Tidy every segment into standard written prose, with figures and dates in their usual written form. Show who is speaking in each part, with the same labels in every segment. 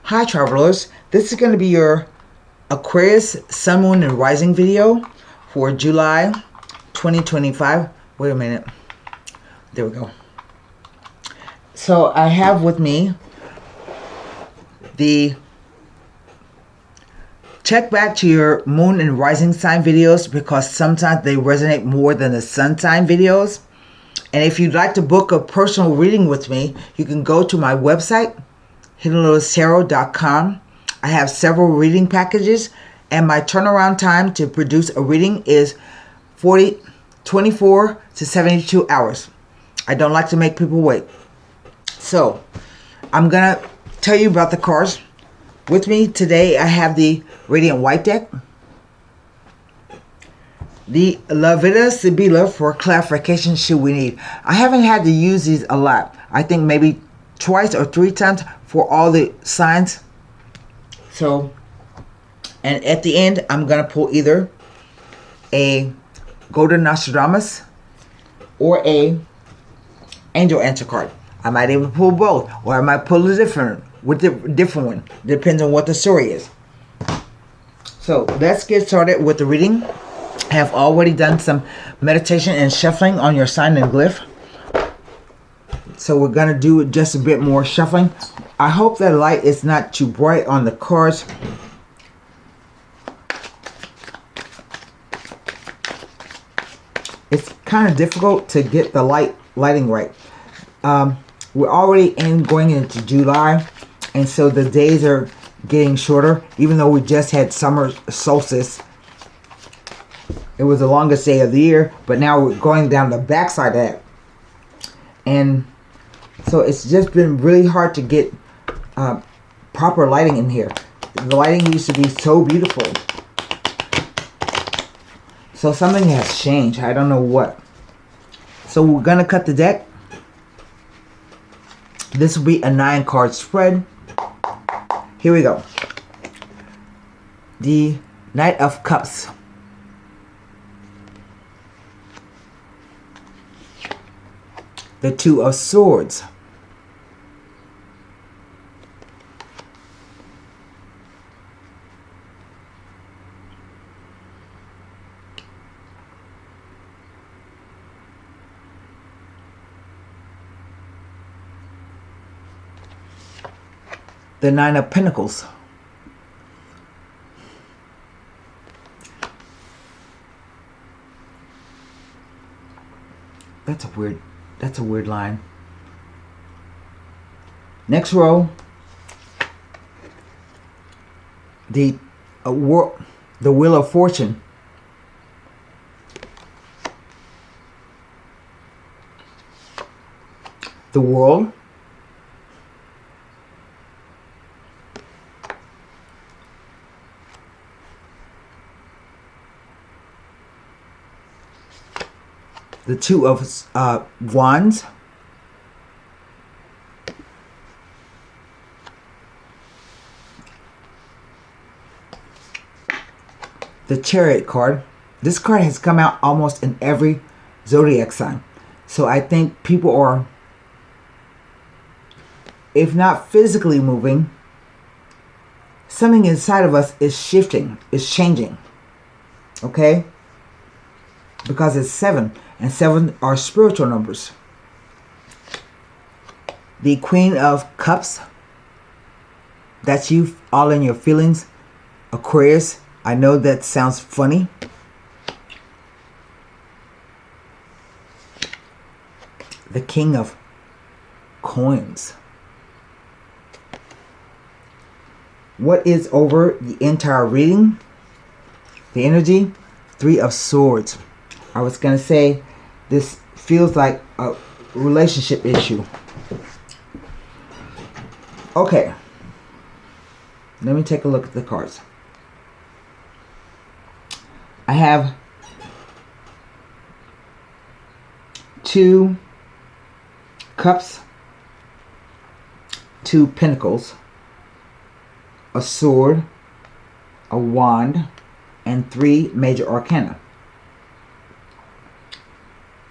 Speaker 1: Hi travelers, this is going to be your Aquarius Sun, Moon, and Rising video for July 2025. Wait a minute. There we go. So I have with me the check back to your Moon and Rising sign videos because sometimes they resonate more than the Sun sign videos. And if you'd like to book a personal reading with me, you can go to my website, HiddenLotusTarot.com. I have several reading packages, and my turnaround time to produce a reading is 24 to 72 hours. I don't like to make people wait. So, I'm going to tell you about the cards. With me today, I have the Radiant White deck, the La Vida Sibila for clarification should we need. I haven't had to use these a lot. I think maybe twice or 3 times for all the signs. So, and at the end, I'm going to pull either a Golden Nostradamus or a Angel Answer card. I might even pull both, or I might pull a different one. Depends on what the story is. So, let's get started with the reading. I have already done some meditation and shuffling on your sign and glyph. So we're going to do just a bit more shuffling. I hope that light is not too bright on the cards. It's kind of difficult to get the lighting right. We're already going into July, and so the days are getting shorter, even though we just had summer solstice. It was the longest day of the year, but now we're going down the backside of that. And so it's just been really hard to get proper lighting in here. The lighting used to be so beautiful. So something has changed. I don't know what. So we're going to cut the deck. This will be a 9-card spread. Here we go. The Knight of Cups. The Two of Swords. The Nine of Pentacles. That's a weird line. Next row, the Wheel of Fortune. The World. The Two of Wands. The Chariot card. This card has come out almost in every zodiac sign. So I think people are, if not physically moving, something inside of us is shifting, is changing. Okay? Because it's 7. And 7 are spiritual numbers. The Queen of Cups. That's you all in your feelings. Aquarius. I know that sounds funny. The King of Coins. What is over the entire reading? The energy. 3 of Swords. I was going to say, this feels like a relationship issue. Okay. Let me take a look at the cards. I have 2 cups, 2 pentacles, a sword, a wand, and 3 major arcana.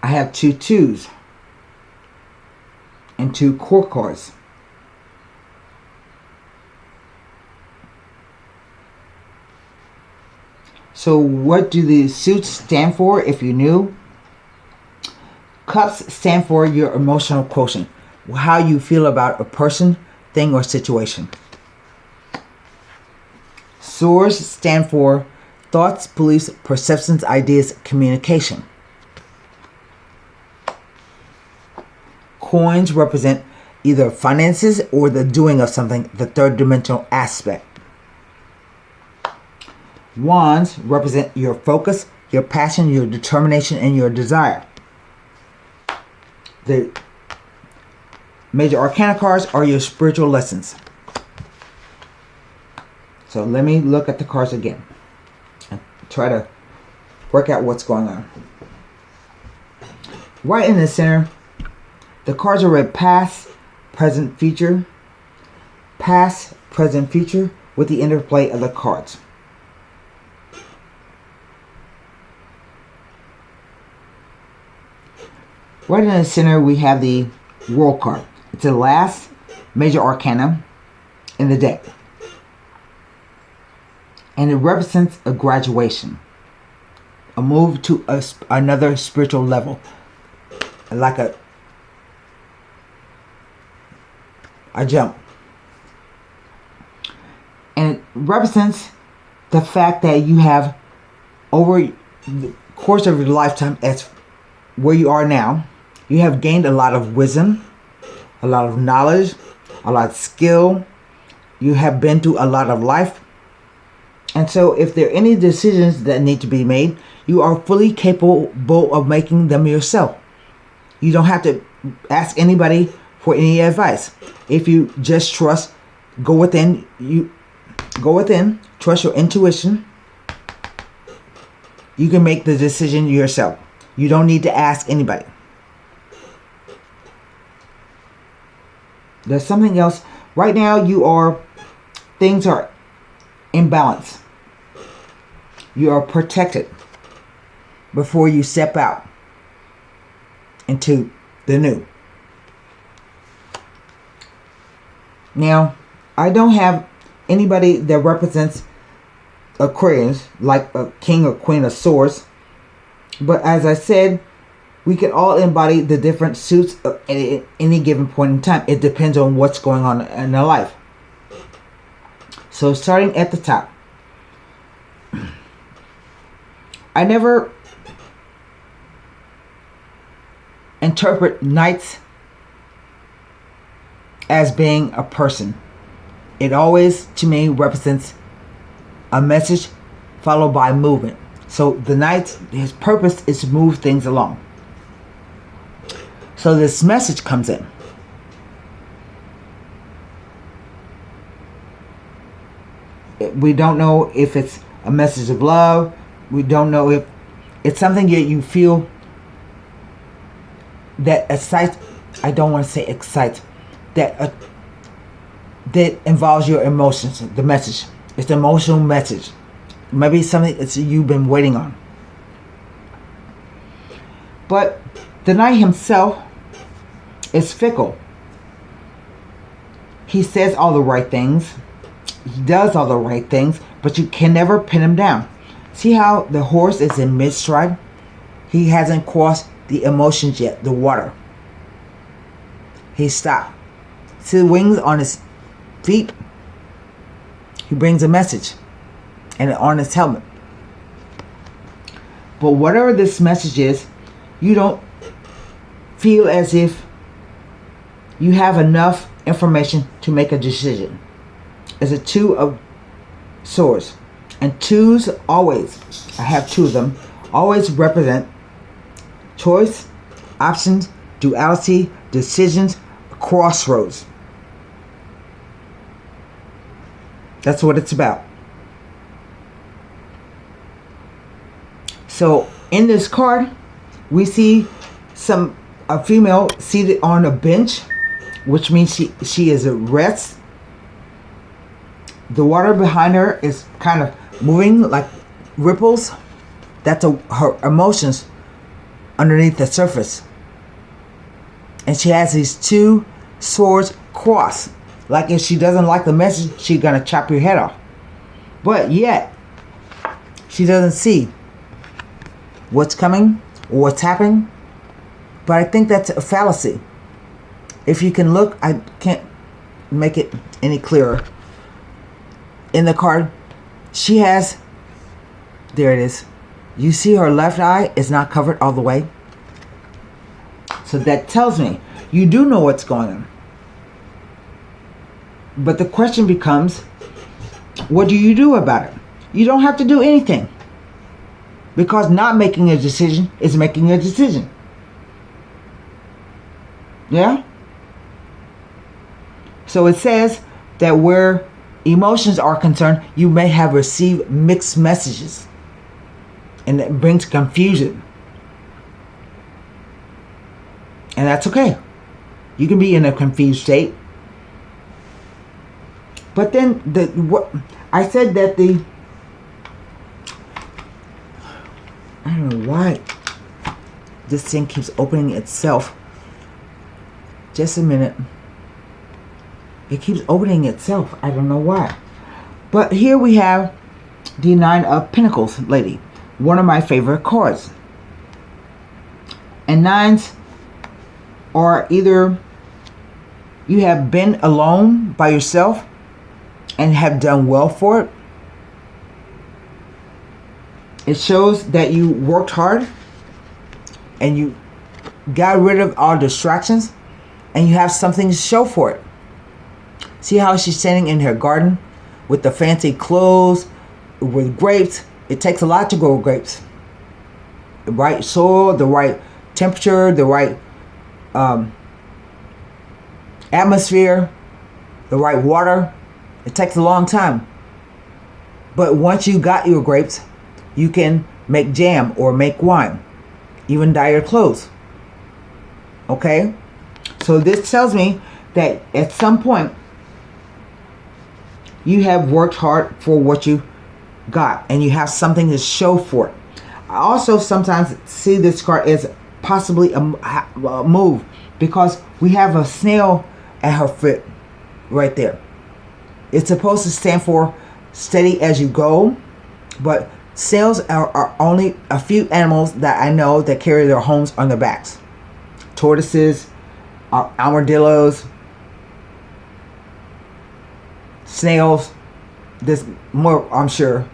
Speaker 1: I have 2 twos and 2 court cards. So what do the suits stand for if you knew? Cups stand for your emotional quotient, how you feel about a person, thing, or situation. Swords stand for thoughts, beliefs, perceptions, ideas, communication. Coins represent either finances or the doing of something, the third dimensional aspect. Wands represent your focus, your passion, your determination, and your desire. The major arcana cards are your spiritual lessons. So let me look at the cards again and try to work out what's going on. Right in the center, the cards are read past, present, future. Past, present, future with the interplay of the cards. Right in the center, we have the World card. It's the last major arcana in the deck. And it represents a graduation. A move to another spiritual level. Like a jump. And it represents the fact that you have, over the course of your lifetime, as where you are now, you have gained a lot of wisdom, a lot of knowledge, a lot of skill. You have been through a lot of life. And so if there are any decisions that need to be made, you are fully capable of making them yourself. You don't have to ask anybody for any advice. If you just trust, go within, trust your intuition, you can make the decision yourself. You don't need to ask anybody. There's something else. Right now things are in balance. You are protected before you step out into the new. Now, I don't have anybody that represents Aquarius, like a king or queen of swords. But as I said, we can all embody the different suits at any given point in time. It depends on what's going on in our life. So starting at the top. I never interpret knights as being a person. It always, to me, represents a message followed by movement. So the knight, his purpose is to move things along. So this message comes in. We don't know if it's a message of love. We don't know if it's something that you feel that excites. I don't want to say excites. That involves your emotions. The message. It's an emotional message. Maybe something that you've been waiting on. But the knight himself is fickle. He says all the right things. He does all the right things, but you can never pin him down. See how the horse is in mid-stride? He hasn't crossed the emotions yet, the water. He stopped. See the wings on his feet? He brings a message. And on his helmet. But whatever this message is, you don't feel as if you have enough information to make a decision. It's a two of swords. And twos always, I have two of them, always represent choice, options, duality, decisions, crossroads. That's what it's about. So in this card, we see a female seated on a bench, which means she is at rest. The water behind her is kind of moving like ripples. That's her emotions underneath the surface. And she has these two swords crossed. Like if she doesn't like the message, she's gonna chop your head off. But yet, She doesn't see what's coming or what's happening. But I think that's a fallacy. If you can look, I can't make it any clearer. In the card, she has, there it is. You see her left eye is not covered all the way. So that tells me you do know what's going on. But the question becomes, what do you do about it? You don't have to do anything. Because not making a decision is making a decision. Yeah? So it says that where emotions are concerned, you may have received mixed messages. And it brings confusion. And that's okay. You can be in a confused state. But then what I said that I don't know why this thing keeps opening itself. Just a minute. It keeps opening itself. I don't know why. But here we have the Nine of Pentacles lady. One of my favorite cards. And nines are either you have been alone by yourself and have done well for it. It shows that you worked hard and you got rid of all distractions and you have something to show for it. See how she's standing in her garden with the fancy clothes, with grapes. It takes a lot to grow grapes. The right soil, the right temperature, the right atmosphere, the right water. It takes a long time. But once you got your grapes, you can make jam or make wine. Even dye your clothes. Okay? So this tells me that at some point, you have worked hard for what you got. And you have something to show for it. I also sometimes see this card as possibly a move. Because we have a snail at her foot right there. It's supposed to stand for steady as you go. But snails are only a few animals that I know that carry their homes on their backs. Tortoises, armadillos, snails. There's more, I'm sure.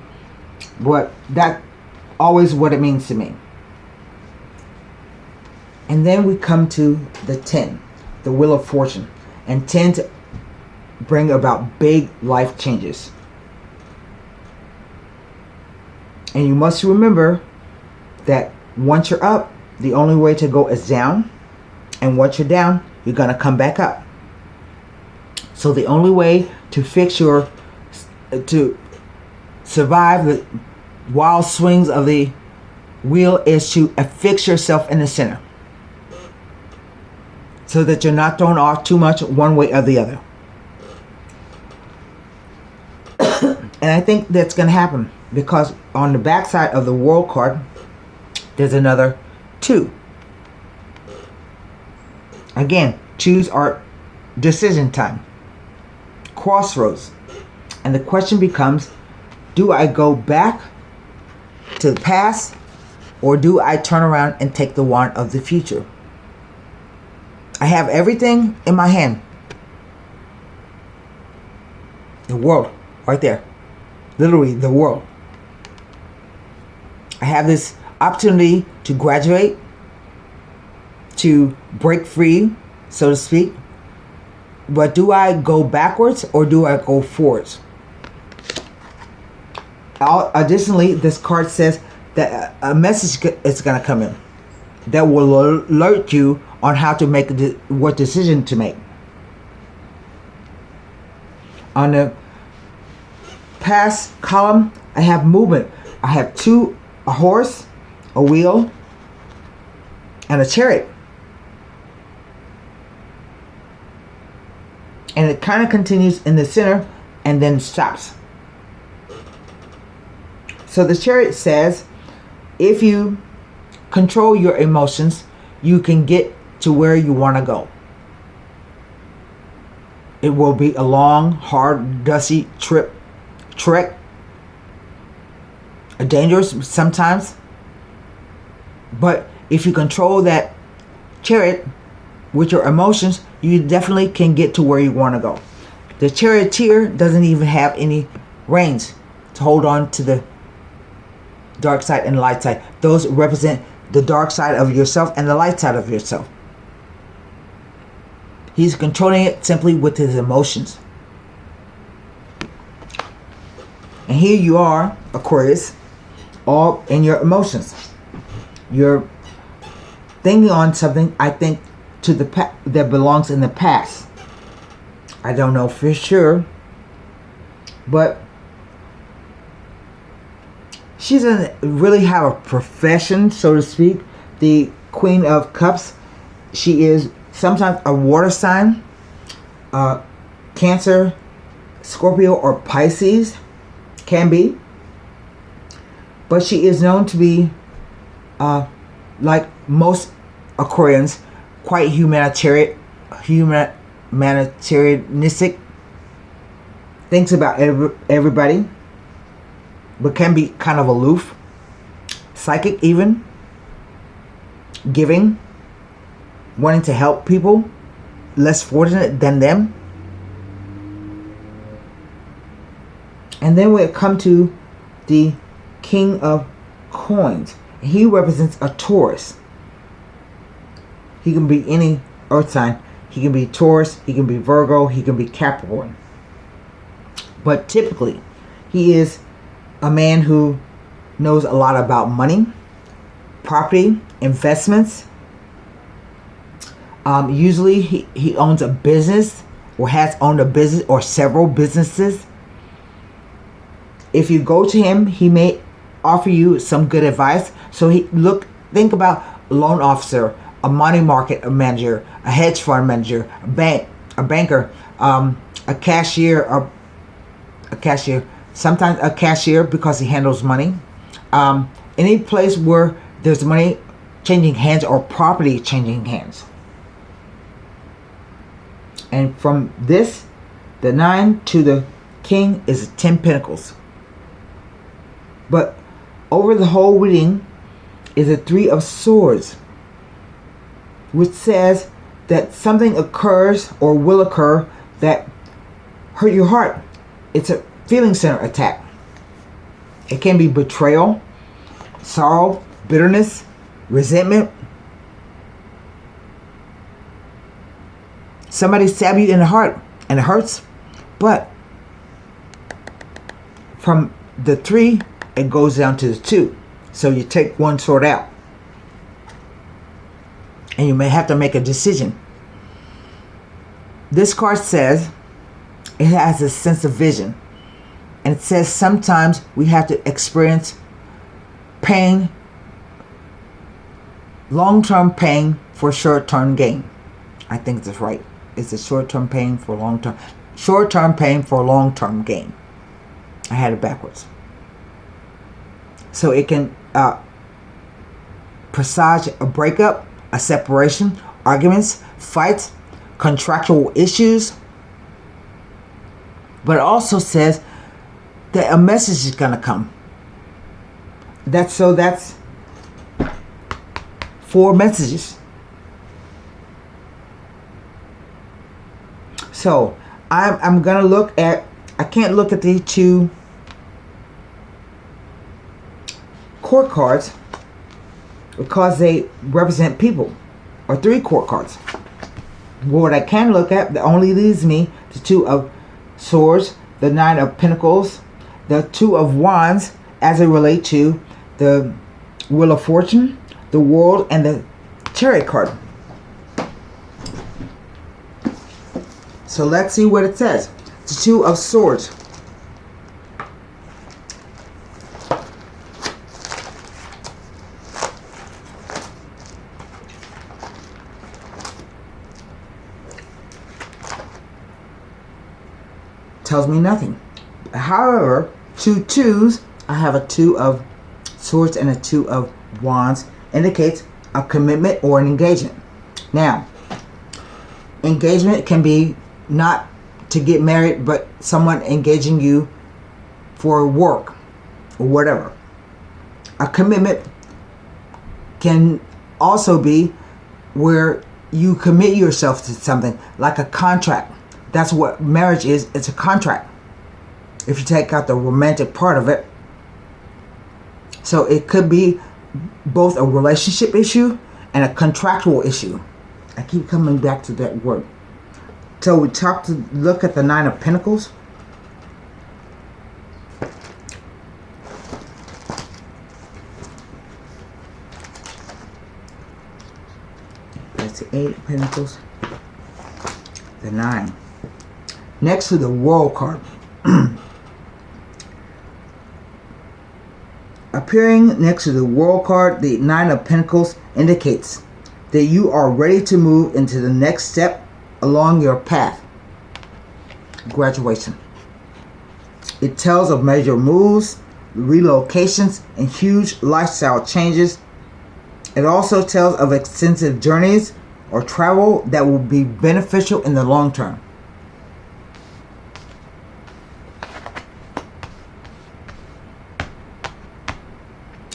Speaker 1: But that's always what it means to me. And then we come to the 10, the Wheel of Fortune. And 10 to bring about big life changes. And you must remember that once you're up, the only way to go is down. And once you're down, you're going to come back up. So the only way to to survive the wild swings of the wheel is to affix yourself in the center. So that you're not thrown off too much one way or the other. And I think that's going to happen. Because on the back side of the World card, there's another 2. Again, 2s are decision time. Crossroads. And the question becomes, do I go back to the past? Or do I turn around and take the wand of the future? I have everything in my hand. The world, right there. Literally, the world. I have this opportunity to graduate, to break free, so to speak. But do I go backwards or do I go forwards? Additionally, this card says that a message is going to come in that will alert you on how to make what decision to make. On the past column, I have movement. I have a horse, a wheel, and a chariot. And it kind of continues in the center and then stops. So the chariot says, if you control your emotions, you can get to where you want to go. It will be a long, hard, dusty trek. dangerous sometimes. But if you control that chariot with your emotions, you definitely can get to where you want to go. The charioteer doesn't even have any reins to hold on to the dark side and the light side. Those represent the dark side of yourself and the light side of yourself. He's controlling it simply with his emotions. And here you are, Aquarius, all in your emotions. You're thinking on something, I think, to the that belongs in the past. I don't know for sure, but she doesn't really have a profession, so to speak. The Queen of Cups, she is sometimes a water sign, Cancer, Scorpio, or Pisces, can be. But she is known to be, like most Aquarians, quite humanitarianistic, thinks about everybody, but can be kind of aloof, psychic even, giving, wanting to help people less fortunate than them. And then when it comes to the King of Coins, he represents a Taurus. He can be any earth sign. He can be Taurus, he can be Virgo, he can be Capricorn. But typically, he is a man who knows a lot about money, property, investments. Usually he owns a business or has owned a business or several businesses. If you go to him, he may offer you some good advice. So think about a loan officer, a money market manager, a hedge fund manager, a banker, a cashier, sometimes a cashier because he handles money. Any place where there's money changing hands or property changing hands. And from this, the 9 to the King is 10 Pentacles. But over the whole reading is a 3 of Swords, which says that something occurs or will occur that hurt your heart. It's a feeling center attack. It can be betrayal, sorrow, bitterness, resentment. Somebody stab you in the heart and it hurts. But from the 3, it goes down to the 2. So you take one sword out. And you may have to make a decision. This card says it has a sense of vision. And it says sometimes we have to experience pain, long-term pain for short-term gain. I think that's right. It's a short-term pain for short-term pain for long-term gain. I had it backwards. So it can presage a breakup, a separation, arguments, fights, contractual issues. But it also says that a message is going to come. That's 4 messages. So I'm going to look at, I can't look at the 2 court cards because they represent people, or 3 court cards. What I can look at, that only leaves me the 2 of Swords, the 9 of Pentacles, the 2 of Wands as it relate to the Wheel of Fortune, the World, and the Chariot card. So let's see what it says. The 2 of Swords. Tells me nothing. However, 2 2s, I have a 2 of Swords and a 2 of Wands, indicates a commitment or an engagement. Now, engagement can be not to get married, but someone engaging you for work or whatever. A commitment can also be where you commit yourself to something, like a contract. That's what marriage is. It's a contract, if you take out the romantic part of it. So it could be both a relationship issue and a contractual issue. I keep coming back to that word. So we look at the Nine of Pentacles. That's the Eight of Pentacles. The Nine. Next to the World card. Appearing next to the World card, the Nine of Pentacles indicates that you are ready to move into the next step along your path. Graduation. It tells of major moves, relocations, and huge lifestyle changes. It also tells of extensive journeys or travel that will be beneficial in the long term.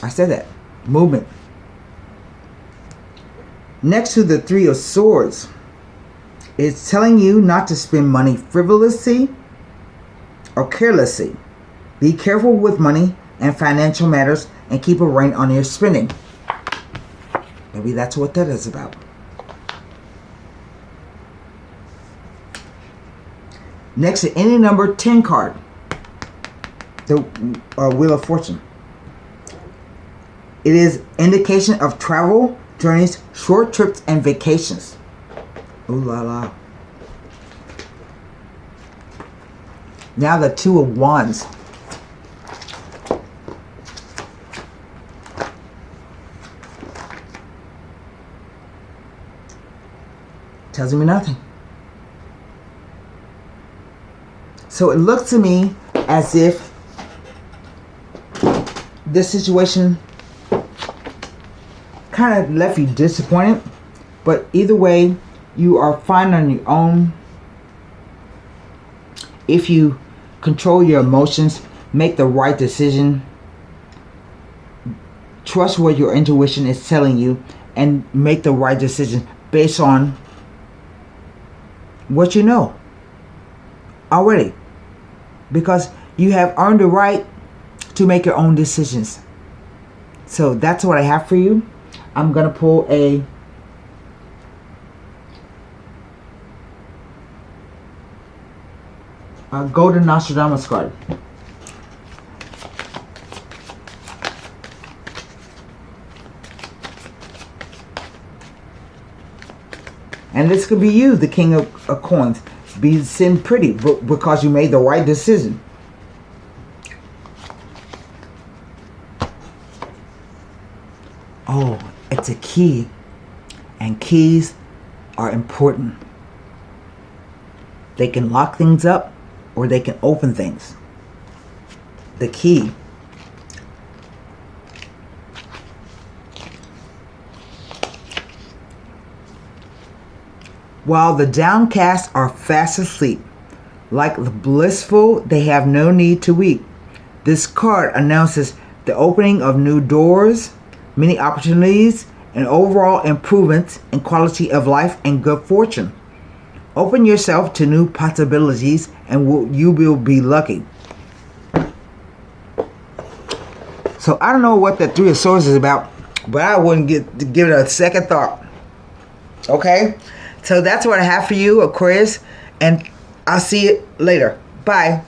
Speaker 1: I said that. Movement. Next to the Three of Swords, it's telling you not to spend money frivolously or carelessly. Be careful with money and financial matters and keep a rein on your spending. Maybe that's what that is about. Next to any number 10 card, the Wheel of Fortune. It is indication of travel, journeys, short trips, and vacations. Ooh la la. Now the Two of Wands. Tells me nothing. So it looks to me as if this situation kind of left you disappointed, but either way, you are fine on your own. If you control your emotions, make the right decision, trust what your intuition is telling you, and make the right decision based on what you know already, because you have earned the right to make your own decisions. So that's what I have for you. I'm going to pull a Golden Nostradamus card. And this could be you, the King of Coins. Be sitting pretty because you made the right decision. Oh, it's a key. And keys are important. They can lock things up or they can open things. The key. While the downcast are fast asleep, like the blissful, they have no need to weep. This card announces the opening of new doors, many opportunities, and overall improvements in quality of life and good fortune. Open yourself to new possibilities and you will be lucky. So I don't know what the Three of Swords is about, but I wouldn't give it a second thought. Okay? So that's what I have for you, Aquarius, and I'll see you later. Bye.